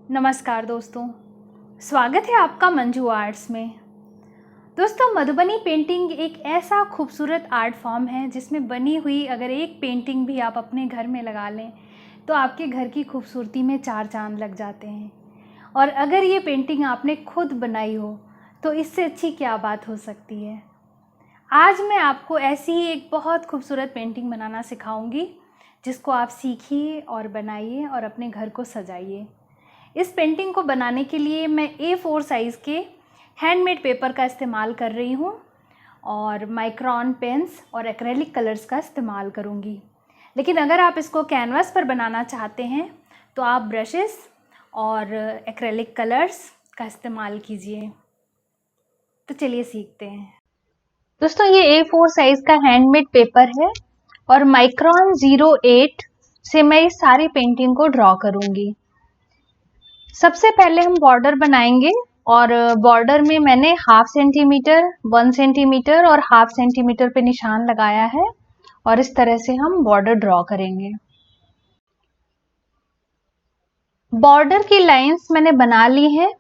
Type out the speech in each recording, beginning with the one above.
नमस्कार दोस्तों, स्वागत है आपका मंजू आर्ट्स में। दोस्तों, मधुबनी पेंटिंग एक ऐसा खूबसूरत आर्ट फॉर्म है जिसमें बनी हुई अगर एक पेंटिंग भी आप अपने घर में लगा लें तो आपके घर की खूबसूरती में चार चांद लग जाते हैं। और अगर ये पेंटिंग आपने खुद बनाई हो तो इससे अच्छी क्या बात हो सकती है। आज मैं आपको ऐसी ही एक बहुत खूबसूरत पेंटिंग बनाना सिखाऊंगी जिसको आप सीखिए और बनाइए और अपने घर को सजाइए। इस पेंटिंग को बनाने के लिए मैं A4 साइज़ के हैंडमेड पेपर का इस्तेमाल कर रही हूँ और माइक्रॉन पेन्स और एक्रेलिक कलर्स का इस्तेमाल करूँगी। लेकिन अगर आप इसको कैनवास पर बनाना चाहते हैं तो आप ब्रशेस और एक्रेलिक कलर्स का इस्तेमाल कीजिए। तो चलिए सीखते हैं। दोस्तों, ये A4 साइज़ का हैंडमेड पेपर है और माइक्रॉन 08 से मैं इस सारी पेंटिंग को ड्रॉ करूँगी। सबसे पहले हम बॉर्डर बनाएंगे और बॉर्डर में मैंने 1/2 सेंटीमीटर, 1 सेंटीमीटर और 1/2 सेंटीमीटर पे निशान लगाया है और इस तरह से हम बॉर्डर ड्रॉ करेंगे। बॉर्डर की लाइंस मैंने बना ली हैं।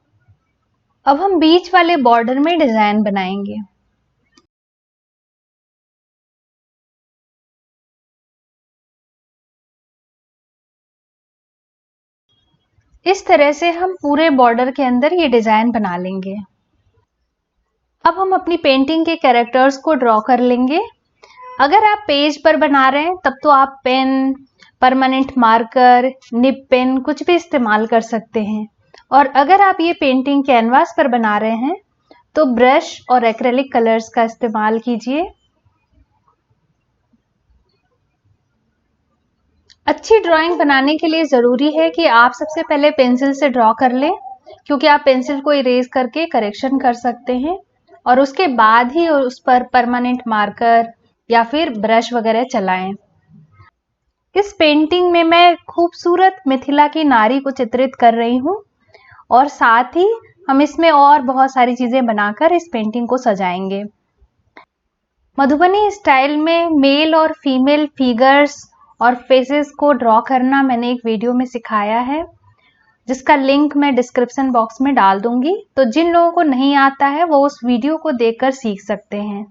अब हम बीच वाले बॉर्डर में डिजाइन बनाएंगे। इस तरह से हम पूरे बॉर्डर के अंदर ये डिजाइन बना लेंगे। अब हम अपनी पेंटिंग के कैरेक्टर्स को ड्रॉ कर लेंगे। अगर आप पेज पर बना रहे हैं तब तो आप pen, permanent marker, nib pen कुछ भी इस्तेमाल कर सकते हैं। और अगर आप ये पेंटिंग कैनवास पर बना रहे हैं तो ब्रश और एक्रेलिक कलर्स का इस्तेमाल कीजिए। अच्छी ड्राइंग बनाने के लिए ज़रूरी है कि आप सबसे पहले पेंसिल से ड्रॉ कर लें, क्योंकि आप पेंसिल को इरेज करके करेक्शन कर सकते हैं और उसके बाद ही उस पर परमानेंट मार्कर या फिर ब्रश वगैरह चलाएं। इस पेंटिंग में मैं खूबसूरत मिथिला की नारी को चित्रित कर रही हूँ और साथ ही हम इसमें और बहुत सारी चीजें बनाकर इस पेंटिंग को सजाएंगे। मधुबनी स्टाइल में मेल और फीमेल फिगर्स और फेसेस को ड्रॉ करना मैंने एक वीडियो में सिखाया है, जिसका लिंक मैं डिस्क्रिप्शन बॉक्स में डाल दूंगी। तो जिन लोगों को नहीं आता है वो उस वीडियो को देखकर सीख सकते हैं।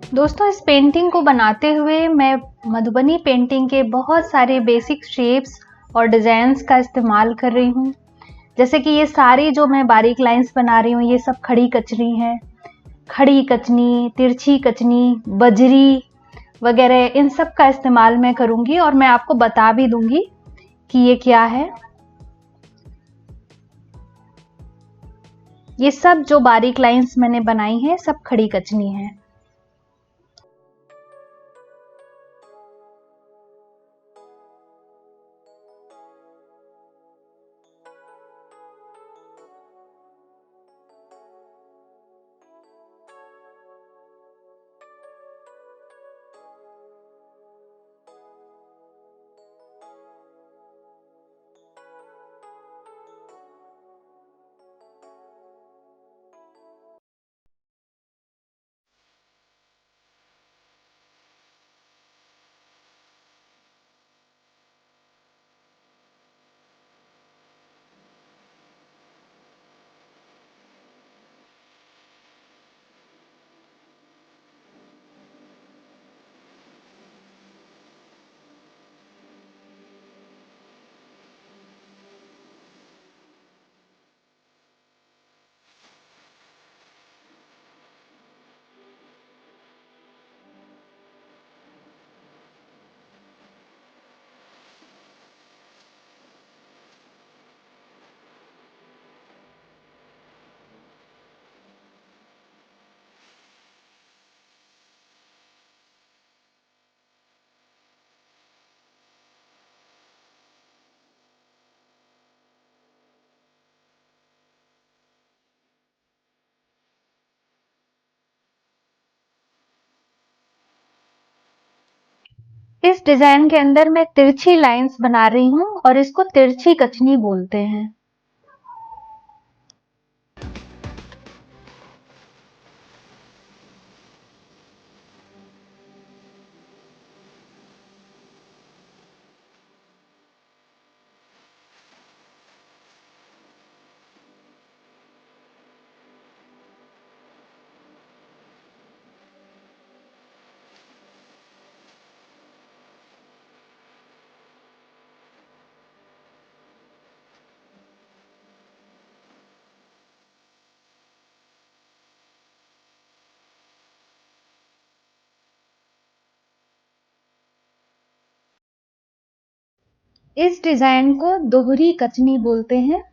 दोस्तों, इस पेंटिंग को बनाते हुए मैं मधुबनी पेंटिंग के बहुत सारे बेसिक शेप्स और डिज़ाइंस का इस्तेमाल कर रही हूँ। जैसे कि ये सारी जो मैं बारीक लाइंस बना रही हूँ, ये सब खड़ी कचनी है। खड़ी कचनी, तिरछी कचनी, बजरी वगैरह इन सब का इस्तेमाल मैं करूँगी और मैं आपको बता भी दूँगी कि ये क्या है। ये सब जो बारीक लाइंस मैंने बनाई हैं, सब खड़ी कचनी है। इस डिजाइन के अंदर मैं तिरछी लाइंस बना रही हूँ और इसको तिरछी कचनी बोलते हैं। इस डिजाइन को दोहरी कचनी बोलते हैं।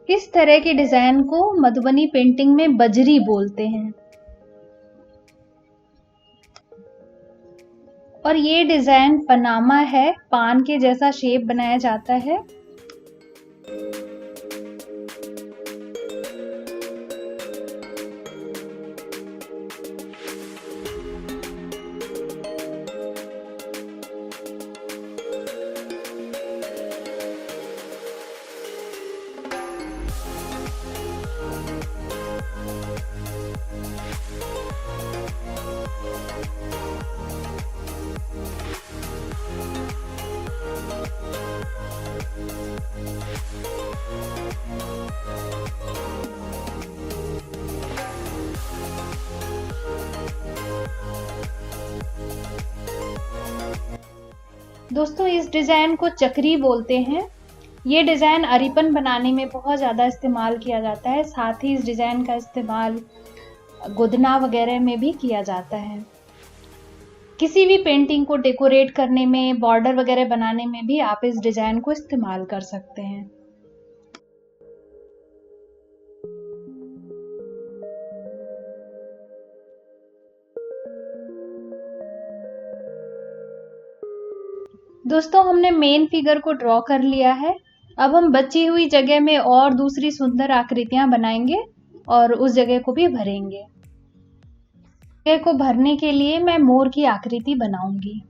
इस तरह के डिजाइन को मधुबनी पेंटिंग में बजरी बोलते हैं। और ये डिजाइन पनामा है, पान के जैसा शेप बनाया जाता है। दोस्तों इस डिज़ाइन को चक्री बोलते हैं। ये डिज़ाइन अरीपन बनाने में बहुत ज़्यादा इस्तेमाल किया जाता है। साथ ही इस डिज़ाइन का इस्तेमाल गुदना वगैरह में भी किया जाता है। किसी भी पेंटिंग को डेकोरेट करने में, बॉर्डर वगैरह बनाने में भी आप इस डिज़ाइन को इस्तेमाल कर सकते हैं। दोस्तों हमने मेन फिगर को ड्रॉ कर लिया है। अब हम बची हुई जगह में और दूसरी सुंदर आकृतियां बनाएंगे और उस जगह को भी भरेंगे। जगह को भरने के लिए मैं मोर की आकृति बनाऊंगी।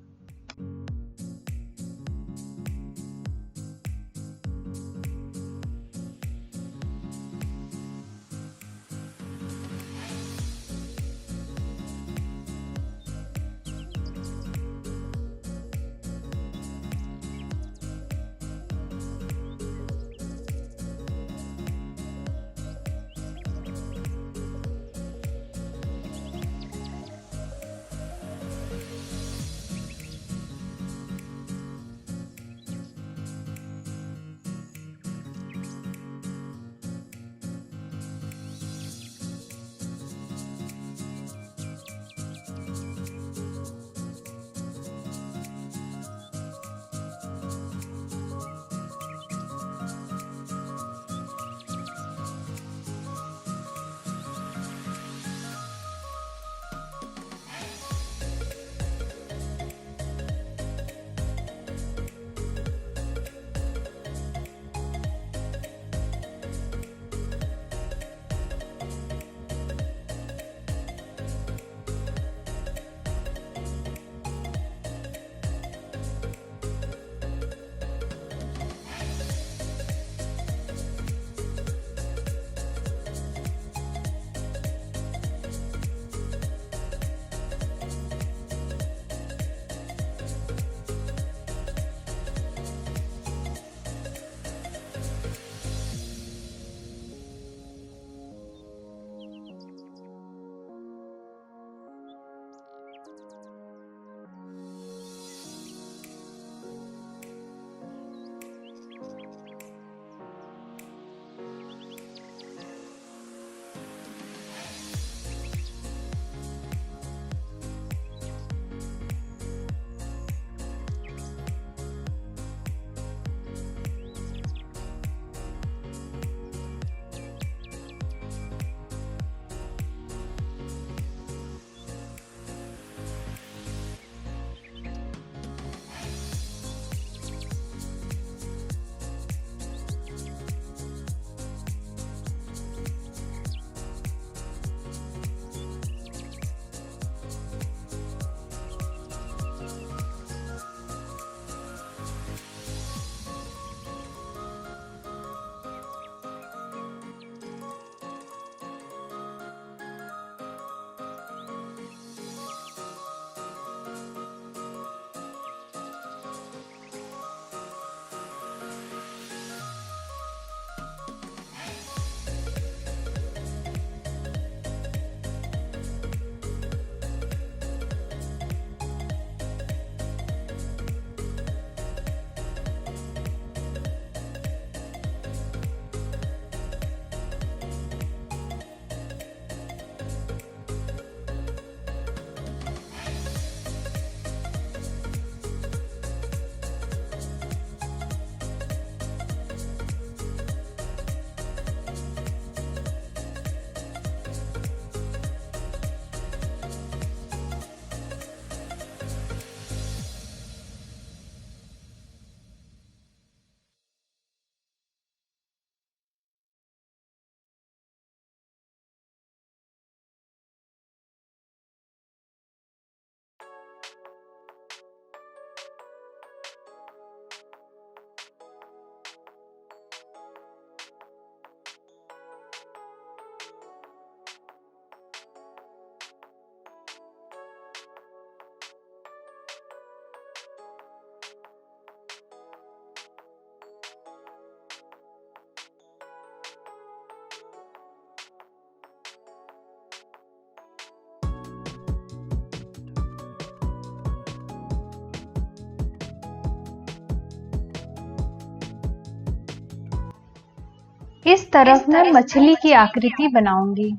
इस तरफ मैं मछली की आकृति बनाऊंगी।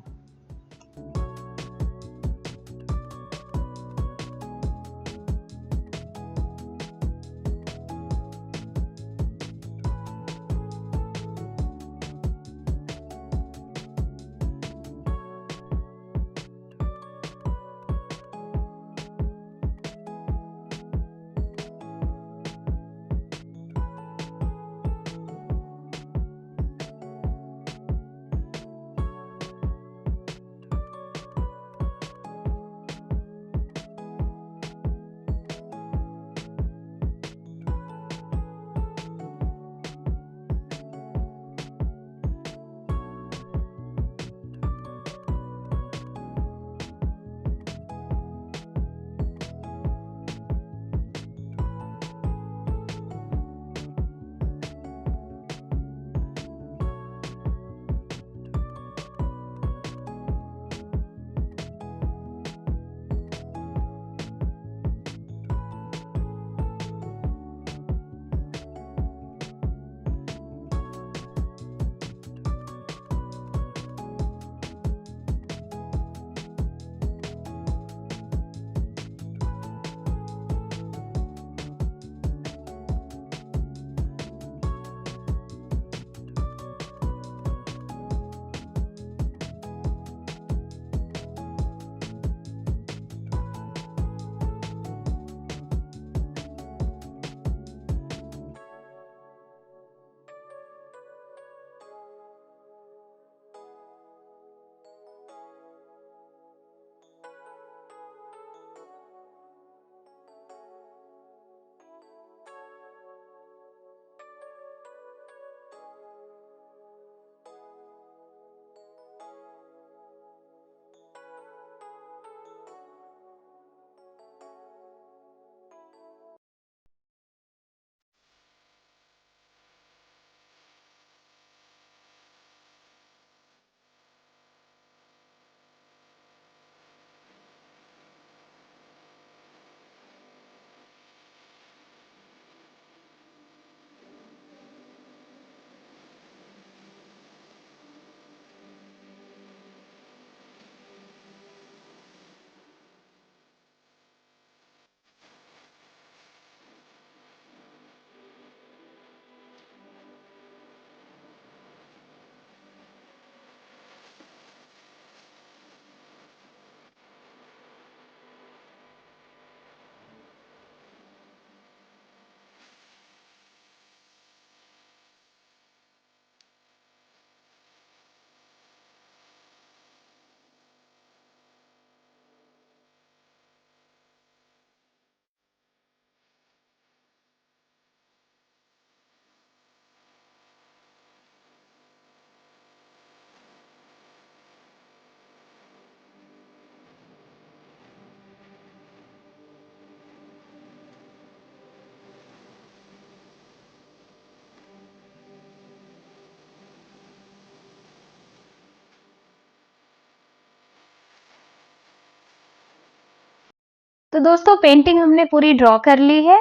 तो दोस्तों पेंटिंग हमने पूरी ड्रॉ कर ली है।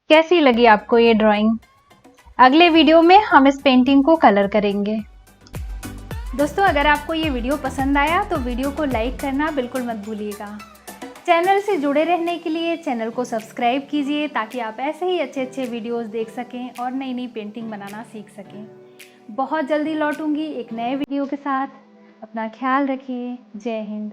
कैसी लगी आपको ये ड्राइंग? अगले वीडियो में हम इस पेंटिंग को कलर करेंगे। दोस्तों अगर आपको ये वीडियो पसंद आया तो वीडियो को लाइक करना बिल्कुल मत भूलिएगा। चैनल से जुड़े रहने के लिए चैनल को सब्सक्राइब कीजिए ताकि आप ऐसे ही अच्छे अच्छे वीडियोस देख सकें और नई नई पेंटिंग बनाना सीख सकें। बहुत जल्दी लौटूंगी एक नए वीडियो के साथ। अपना ख्याल रखिए। जय हिंद।